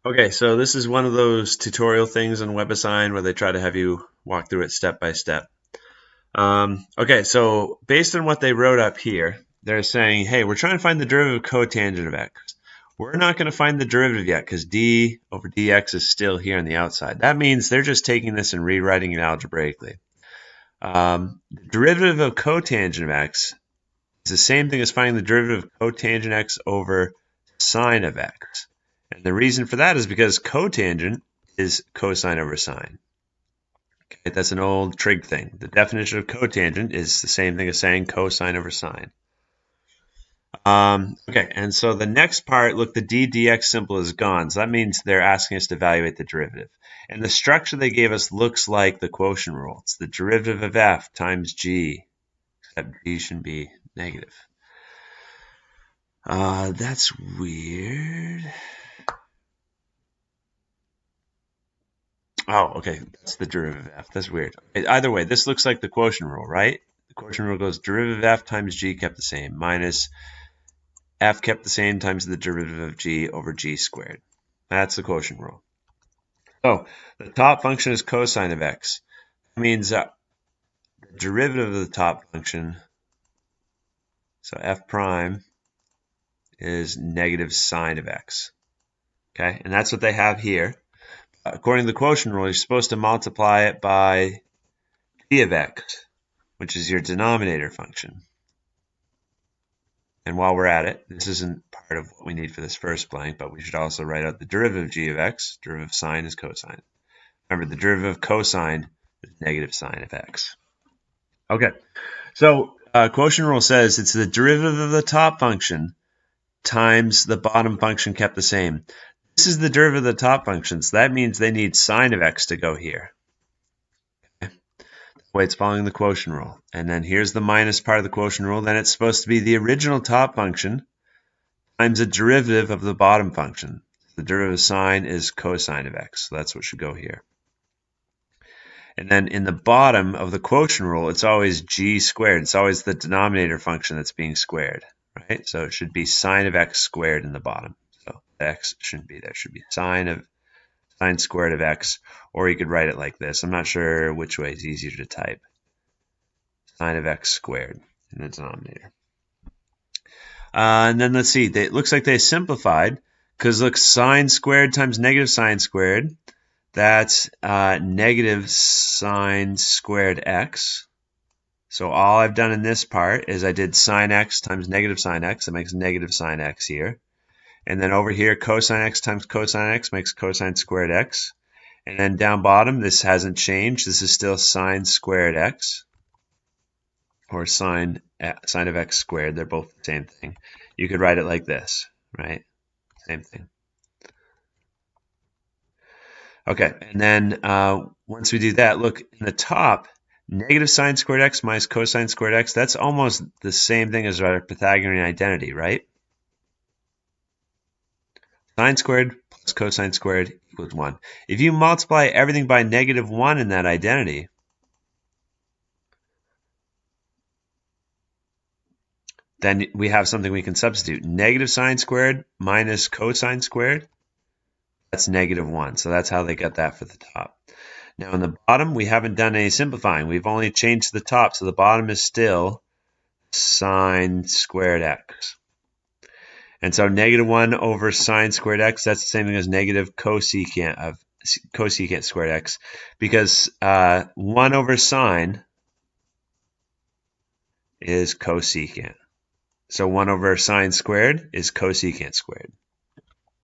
Okay, so this is one of those tutorial things on WebAssign where they try to have you walk through it step by step. Okay, so based on what they wrote up here, they're saying, hey, we're trying to find the derivative of cotangent of x. We're not going to find the derivative yet because d over dx is still here on the outside. That means they're just taking this and rewriting it algebraically. The derivative of cotangent of x is the same thing as finding the derivative of cotangent x over sine of x. And the reason for that is because cotangent is cosine over sine. Okay, that's an old trig thing. The definition of cotangent is the same thing as saying cosine over sine. Okay, and so the next part, look, the d dx symbol is gone. So that means they're asking us to evaluate the derivative. And the structure they gave us looks like the quotient rule. It's the derivative of f times g, except g should be negative. That's weird. Oh, okay. That's the derivative of f. That's weird. Either way, this looks like the quotient rule, right? The quotient rule goes derivative of f times g kept the same, minus f kept the same times the derivative of g over g squared. That's the quotient rule. So the top function is cosine of x. That means the derivative of the top function, so f prime, is negative sine of x. Okay, and that's what they have here. According to the quotient rule, you're supposed to multiply it by g of x, which is your denominator function. And while we're at it, this isn't part of what we need for this first blank, but we should also write out the derivative of g of x. Derivative of sine is cosine. Remember, the derivative of cosine is negative sine of x. Okay, so quotient rule says it's the derivative of the top function times the bottom function kept the same. This is the derivative of the top function, so that means they need sine of x to go here. Okay. That's why it's following the quotient rule. And then here's the minus part of the quotient rule. Then it's supposed to be the original top function times the derivative of the bottom function. The derivative of sine is cosine of x, so that's what should go here. And then in the bottom of the quotient rule, it's always g squared. It's always the denominator function that's being squared, right? So it should be sine of x squared in the bottom. So x shouldn't be there. It should be sine squared of x, or you could write it like this. I'm not sure which way is easier to type. Sine of x squared in the denominator. And then let's see. It looks like they simplified because look, sine squared times negative sine squared. That's negative sine squared x. So all I've done in this part is I did sine x times negative sine x. That makes negative sine x here. And then over here, cosine x times cosine x makes cosine squared x. And then down bottom, this hasn't changed. This is still sine squared x, or sine of x squared. They're both the same thing. You could write it like this, right? Same thing. Okay, and then once we do that, look, in the top, negative sine squared x minus cosine squared x, that's almost the same thing as our Pythagorean identity, right? Sine squared plus cosine squared equals 1. If you multiply everything by negative 1 in that identity, then we have something we can substitute. Negative sine squared minus cosine squared, that's negative 1. So that's how they got that for the top. Now in the bottom, we haven't done any simplifying. We've only changed the top, so the bottom is still sine squared x. And so negative 1 over sine squared x, that's the same thing as negative cosecant squared x, because 1 over sine is cosecant. So 1 over sine squared is cosecant squared.